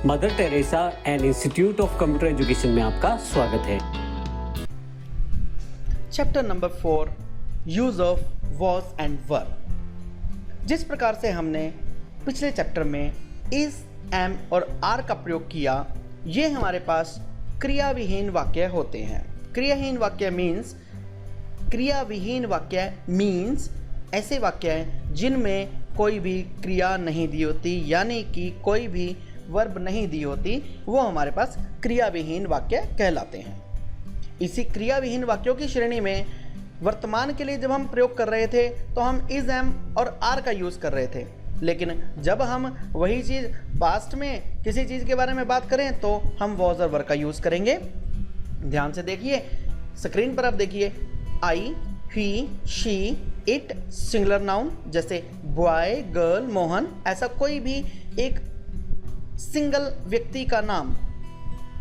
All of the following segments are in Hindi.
Mother Teresa and institute of computer education में आपका स्वागत है। Chapter number 4 use of was and were. जिस प्रकार से हमने पिछले चैप्टर में इज, एम और आर का प्रयोग किया, ये हमारे पास क्रियाविहीन वाक्य होते हैं। क्रियाहीन वाक्य मीन्स ऐसे वाक्य हैं जिनमें कोई भी क्रिया नहीं दी होती, यानी कि कोई भी वर्ब नहीं दी होती, वो हमारे पास क्रियाविहीन वाक्य कहलाते हैं। इसी क्रियाविहीन वाक्यों की श्रेणी में वर्तमान के लिए जब हम प्रयोग कर रहे थे तो हम इज, एम और आर का यूज़ कर रहे थे, लेकिन जब हम वही चीज़ पास्ट में किसी चीज़ के बारे में बात करें तो हम वॉज और वर का यूज़ करेंगे। ध्यान से देखिए, स्क्रीन पर आप देखिए, आई, ही, शी, इट सिंगुलर नाउन जैसे बॉय, गर्ल, मोहन, ऐसा कोई भी एक सिंगल व्यक्ति का नाम,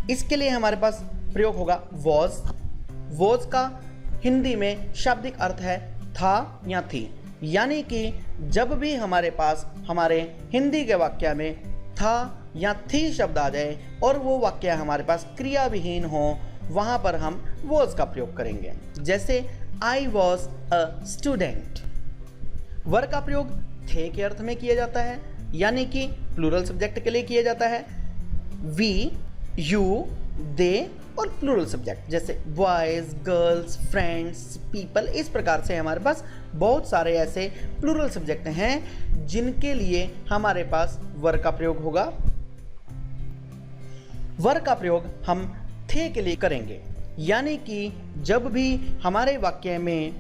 इसके लिए हमारे पास प्रयोग होगा वॉज। वॉज का हिंदी में शाब्दिक अर्थ है था या थी, यानी कि जब भी हमारे पास हमारे हिंदी के वाक्य में था या थी शब्द आ जाए और वो वाक्य हमारे पास क्रियाविहीन हो, वहाँ पर हम वॉज का प्रयोग करेंगे। जैसे आई वॉज अ स्टूडेंट। वर का प्रयोग थे के अर्थ में किया जाता है, यानी कि प्लूरल सब्जेक्ट के लिए किया जाता है। वी, यू, दे और प्लूरल सब्जेक्ट जैसे बॉयज, गर्ल्स, फ्रेंड्स, पीपल। इस प्रकार से हमारे पास बहुत सारे ऐसे प्लूरल सब्जेक्ट हैं जिनके लिए हमारे पास वर का प्रयोग होगा। वर का प्रयोग हम थे के लिए करेंगे, यानी कि जब भी हमारे वाक्य में,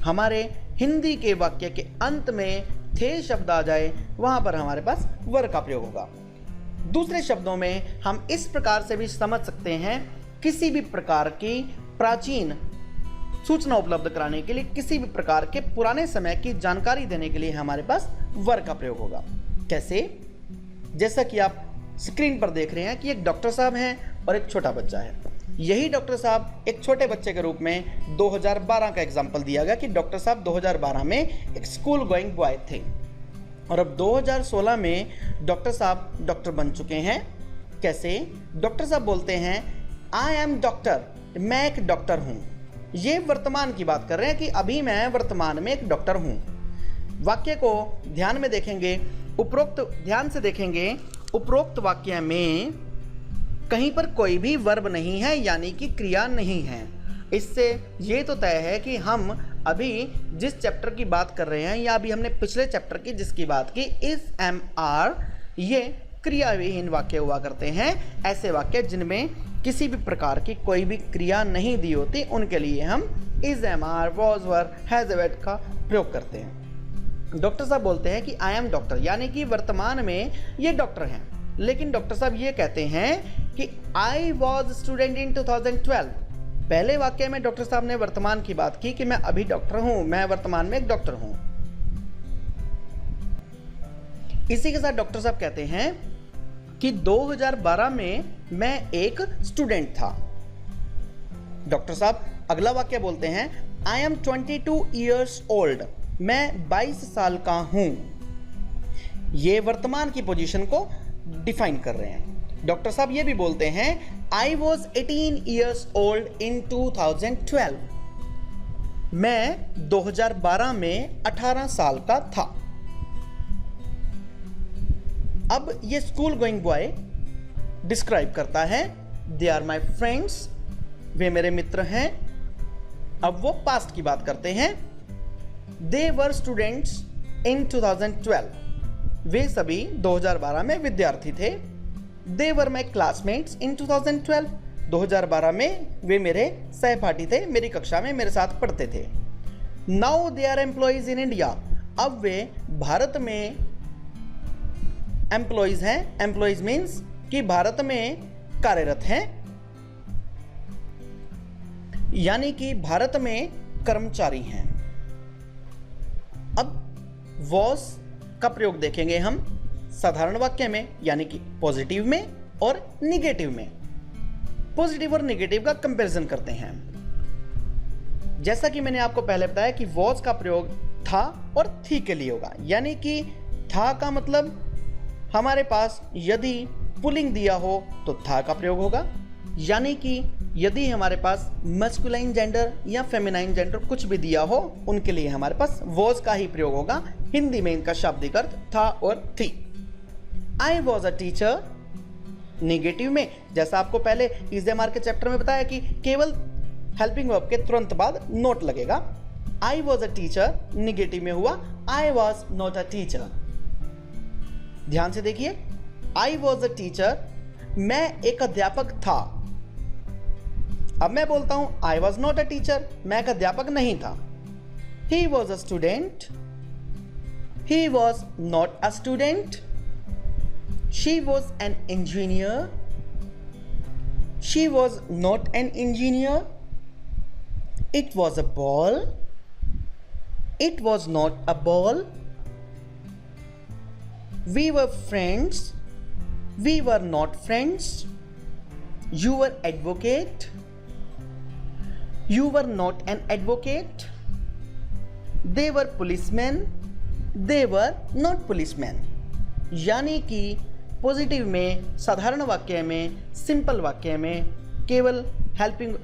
हमारे हिंदी के वाक्य के अंत में थे शब्द आ जाए, वहां पर हमारे पास वर का प्रयोग होगा। दूसरे शब्दों में हम इस प्रकार से भी समझ सकते हैं, किसी भी प्रकार की प्राचीन सूचना उपलब्ध कराने के लिए, किसी भी प्रकार के पुराने समय की जानकारी देने के लिए हमारे पास वर का प्रयोग होगा। कैसे? जैसा कि आप स्क्रीन पर देख रहे हैं कि एक डॉक्टर साहब हैं और एक छोटा बच्चा है। यही डॉक्टर साहब एक छोटे बच्चे के रूप में 2012 का एग्जाम्पल दिया गया कि डॉक्टर साहब 2012 में एक स्कूल गोइंग बॉय थे और अब 2016 में डॉक्टर साहब डॉक्टर बन चुके हैं। कैसे? डॉक्टर साहब बोलते हैं आई एम डॉक्टर, मैं एक डॉक्टर हूँ। ये वर्तमान की बात कर रहे हैं कि अभी मैं वर्तमान में एक डॉक्टर हूँ। वाक्य को ध्यान में देखेंगे, ध्यान से देखेंगे, उपरोक्त वाक्य में कहीं पर कोई भी वर्ब नहीं है, यानी कि क्रिया नहीं है। इससे ये तो तय है कि हम अभी जिस चैप्टर की बात कर रहे हैं, या अभी हमने पिछले चैप्टर की जिसकी बात की इज, एम, आर, ये क्रियाविहीन वाक्य हुआ करते हैं। ऐसे वाक्य जिनमें किसी भी प्रकार की कोई भी क्रिया नहीं दी होती, उनके लिए हम is, am, are, was, were, has, had का प्रयोग करते हैं। डॉक्टर साहब बोलते हैं कि आई एम डॉक्टर, यानी कि वर्तमान में ये डॉक्टर हैं, लेकिन डॉक्टर साहब ये कहते हैं कि आई वॉज स्टूडेंट इन 2012। पहले वाक्य में डॉक्टर साहब ने वर्तमान की बात की कि मैं अभी डॉक्टर हूं, मैं वर्तमान में एक डॉक्टर हूं। इसी के साथ डॉक्टर साहब कहते हैं कि 2012 में मैं एक स्टूडेंट था। डॉक्टर साहब अगला वाक्य बोलते हैं आई एम 22 ईयर्स ओल्ड, मैं 22 साल का हूं। ये वर्तमान की पोजीशन को डिफाइन कर रहे हैं। डॉक्टर साहब ये भी बोलते हैं I was 18 years old in 2012, मैं 2012 में 18 साल का था। अब ये स्कूल गोइंग बॉय डिस्क्राइब करता है दे आर माई फ्रेंड्स, वे मेरे मित्र हैं। अब वो पास्ट की बात करते हैं, दे वर स्टूडेंट्स इन 2012, वे सभी 2012 में विद्यार्थी थे। दे वर माई क्लासमेट्स इन 2012, 2012 में वे मेरे सहपाठी थे, मेरी कक्षा में मेरे साथ पढ़ते थे। Now they are employees in India, अब वे भारत में एम्प्लॉइज हैं। एम्प्लॉइज मीन्स कि भारत में कार्यरत हैं, यानी कि भारत में कर्मचारी हैं। अब वॉज का प्रयोग देखेंगे हम साधारण वाक्य में, यानी कि पॉजिटिव में और निगेटिव में। पॉजिटिव और निगेटिव का कंपैरिजन करते हैं। जैसा कि मैंने आपको पहले बताया कि वॉज का प्रयोग था और थी के लिए होगा, यानी कि था का मतलब हमारे पास यदि पुलिंग दिया हो तो था का प्रयोग होगा, यानी कि यदि हमारे पास मस्कुलाइन जेंडर या फेमिनाइन जेंडर कुछ भी दिया हो उनके लिए हमारे पास वॉज का ही प्रयोग होगा। हिंदी में इनका शाब्दिक अर्थ था और थी। I was a teacher, negative में जैसा आपको पहले इज़ेमार के चैप्टर में बताया कि केवल हेल्पिंग वर्ब के तुरंत बाद नोट लगेगा। I was a teacher negative में हुआ आई वॉज नॉट अ टीचर। ध्यान से देखिए, आई वॉज अ टीचर, मैं एक अध्यापक था। अब मैं बोलता हूं आई वॉज नॉट अ टीचर, मैं एक अध्यापक नहीं था। He was a student, he was not a student. She was an engineer, she was not an engineer. It was a ball, it was not a ball. We were friends, we were not friends. You were advocate, you were not an advocate. They were policemen, they were not policemen. यानी कि पॉजिटिव में, साधारण वाक्य में, सिंपल वाक्य में केवल हेल्पिंग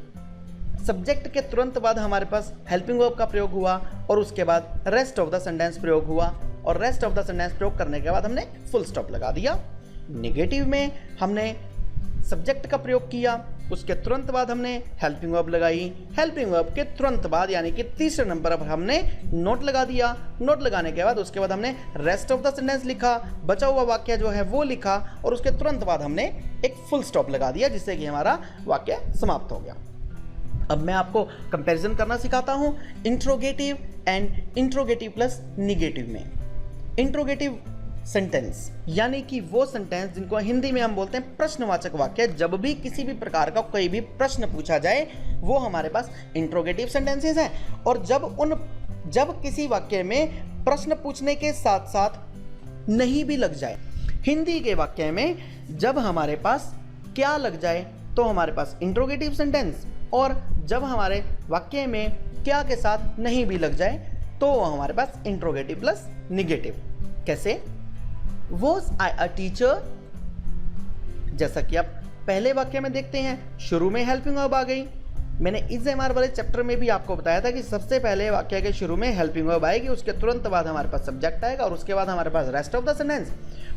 सब्जेक्ट के तुरंत बाद हमारे पास हेल्पिंग वर्ब का प्रयोग हुआ और उसके बाद रेस्ट ऑफ द सेंटेंस प्रयोग हुआ और रेस्ट ऑफ द सेंटेंस प्रयोग करने के बाद हमने फुल स्टॉप लगा दिया। नेगेटिव में हमने सब्जेक्ट का प्रयोग किया, उसके तुरंत बाद हमने हेल्पिंग वर्ब लगाई, हेल्पिंग वर्ब के तुरंत बाद यानी कि तीसरे नंबर पर हमने नोट लगा दिया। नोट लगाने के बाद उसके बाद हमने रेस्ट ऑफ द सेंटेंस लिखा, बचा हुआ वाक्य जो है वो लिखा और उसके तुरंत बाद हमने एक फुल स्टॉप लगा दिया जिससे कि हमारा वाक्य समाप्त हो गया। अब मैं आपको कंपैरिजन करना सिखाता हूं interrogative and interrogative plus negative में। इंट्रोगेटिव सेंटेंस यानी कि वो सेंटेंस जिनको हिंदी में हम बोलते हैं प्रश्नवाचक वाक्य। जब भी किसी भी प्रकार का कोई भी प्रश्न पूछा जाए वो हमारे पास इंट्रोगेटिव सेंटेंसेस हैं। और जब किसी वाक्य में प्रश्न पूछने के साथ साथ नहीं भी लग जाए, हिंदी के वाक्य में जब हमारे पास क्या लग जाए तो हमारे पास इंट्रोगेटिव सेंटेंस, और जब हमारे वाक्य में क्या के साथ नहीं भी लग जाए तो हमारे पास इंट्रोगेटिव प्लस निगेटिव। कैसे? Was I a teacher? जैसा कि आप पहले वाक्य में देखते हैं, शुरू में हेल्पिंग वर्ब आ गई। मैंने इस एमआर वाले चैप्टर में भी आपको बताया था कि सबसे पहले वाक्य के शुरू में हेल्पिंग वर्ब आएगी, उसके तुरंत बाद हमारे पास सब्जेक्ट आएगा और उसके बाद हमारे पास रेस्ट ऑफ द सेंटेंस।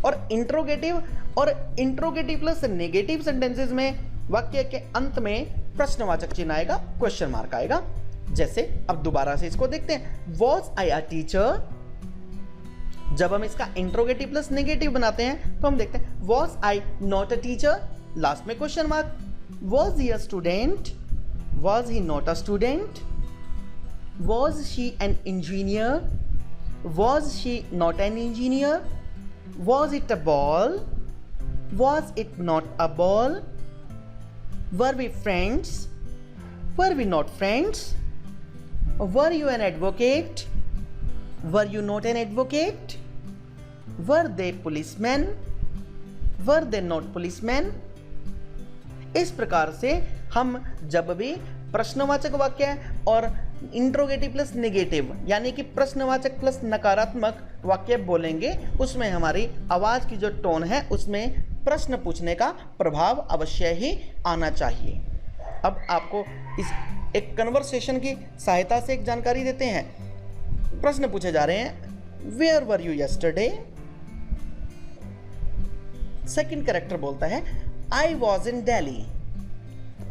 और इंट्रोगेटिव प्लस नेगेटिव सेंटेंसेस में वाक्य के अंत में प्रश्नवाचक चिन्ह आएगा, क्वेश्चन मार्क आएगा। जैसे अब दोबारा से इसको देखते हैं, वॉज आई अ टीचर। जब हम इसका इंट्रोगेटिव प्लस नेगेटिव बनाते हैं तो हम देखते हैं was I not a teacher, last में question mark. Was he a student, was he not a student. Was she an engineer, was she not an engineer. Was it a ball, was it not a ball. Were we friends, were we not friends. Were you an advocate, were you not an advocate? Were they policemen? Were they not policemen? इस प्रकार से हम जब भी प्रश्नवाचक वाक्य और इंट्रोगेटिव प्लस नेगेटिव यानी कि प्रश्नवाचक प्लस नकारात्मक वाक्य बोलेंगे, उसमें हमारी आवाज की जो टोन है उसमें प्रश्न पूछने का प्रभाव अवश्य ही आना चाहिए। अब आपको इस एक कन्वर्सेशन की सहायता से एक जानकारी देते हैं। प्रश्न पूछे जा रहे हैं, where were you yesterday. Second character बोलता है I was in Delhi.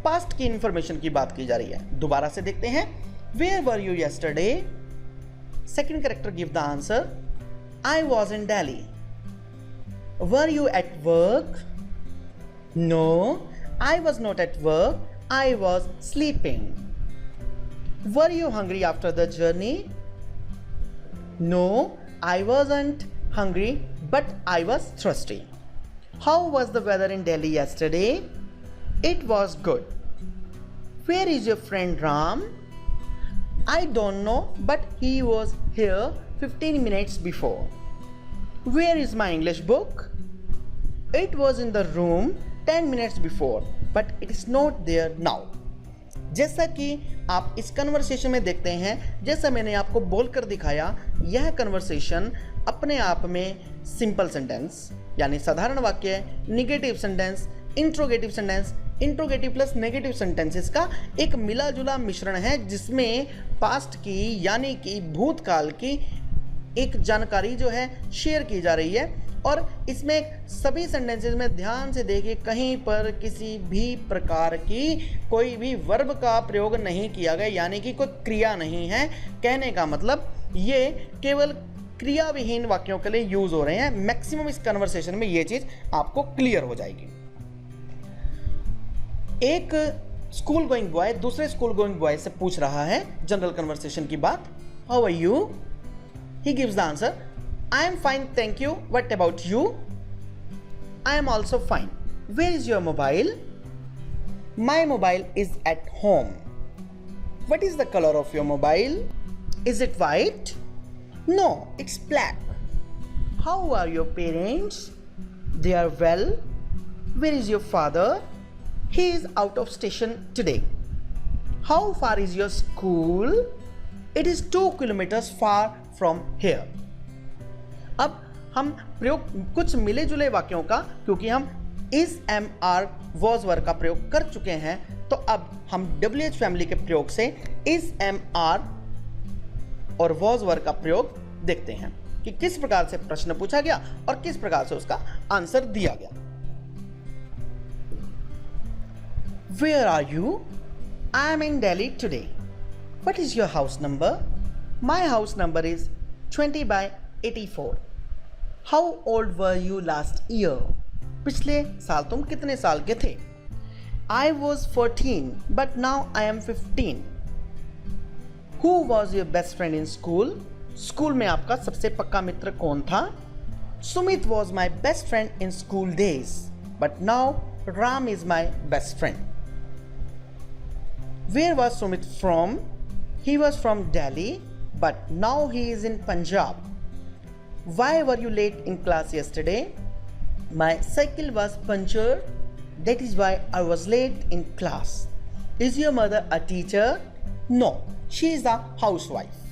Past की इंफॉर्मेशन की बात की जा रही है। दोबारा से देखते हैं, where were you yesterday. Second character give the answer, I was in Delhi. Were you at work. No, I was not at work, I was sleeping. Were you hungry after the journey. No, I wasn't hungry, but I was thirsty. How was the weather in Delhi yesterday? It was good. Where is your friend Ram? I don't know, but he was here 15 minutes before. Where is my English book? It was in the room 10 minutes before, but it is not there now. जैसा कि आप इस कन्वर्सेशन में देखते हैं, जैसा मैंने आपको बोलकर दिखाया, यह कन्वर्सेशन अपने आप में सिंपल सेंटेंस यानी साधारण वाक्य, negative sentence, interrogative sentence, interrogative plus negative sentences का एक मिला जुला मिश्रण है, जिसमें पास्ट की यानी कि भूतकाल की एक जानकारी जो है शेयर की जा रही है। और इसमें सभी सेंटेंसेस में ध्यान से देखिए, कहीं पर किसी भी प्रकार की कोई भी वर्ब का प्रयोग नहीं किया गया, यानी कि कोई क्रिया नहीं है। कहने का मतलब ये केवल क्रिया विहीन वाक्यों के लिए यूज हो रहे हैं। मैक्सिमम इस कन्वर्सेशन में ये चीज आपको क्लियर हो जाएगी। एक स्कूल गोइंग बॉय दूसरे स्कूल गोइंग बॉय से पूछ रहा है जनरल कन्वर्सेशन की बात, how are you? He gives the answer, I am fine, thank you. What about you? I am also fine. Where is your mobile? My mobile is at home. What is the color of your mobile? Is it white? No, it's black. How are your parents? They are well. Where is your father? He is out of station today. How far is your school? It is 2 kilometers far from here. अब हम प्रयोग कुछ मिले जुले वाक्यों का, क्योंकि हम इज, एम, आर, वॉज, वर का प्रयोग कर चुके हैं, तो अब हम WH फैमिली के प्रयोग से इज, एम, आर और वॉज, वर का प्रयोग देखते हैं कि किस प्रकार से प्रश्न पूछा गया और किस प्रकार से उसका आंसर दिया गया। Where are you? I am in Delhi today. What is your house number? My house number is 20 by 84. How old were you last year? पिछले साल तुम कितने साल के थे? I was 14, but now I am 15. Who was your best friend in school? School में आपका सबसे पक्का मित्र कौन था? Sumit was my best friend in school days, but now Ram is my best friend. Where was Sumit from? He was from Delhi, but now he is in Punjab. Why were you late in class yesterday? My cycle was punctured. That is why I was late in class. Is your mother a teacher? No, she is a housewife.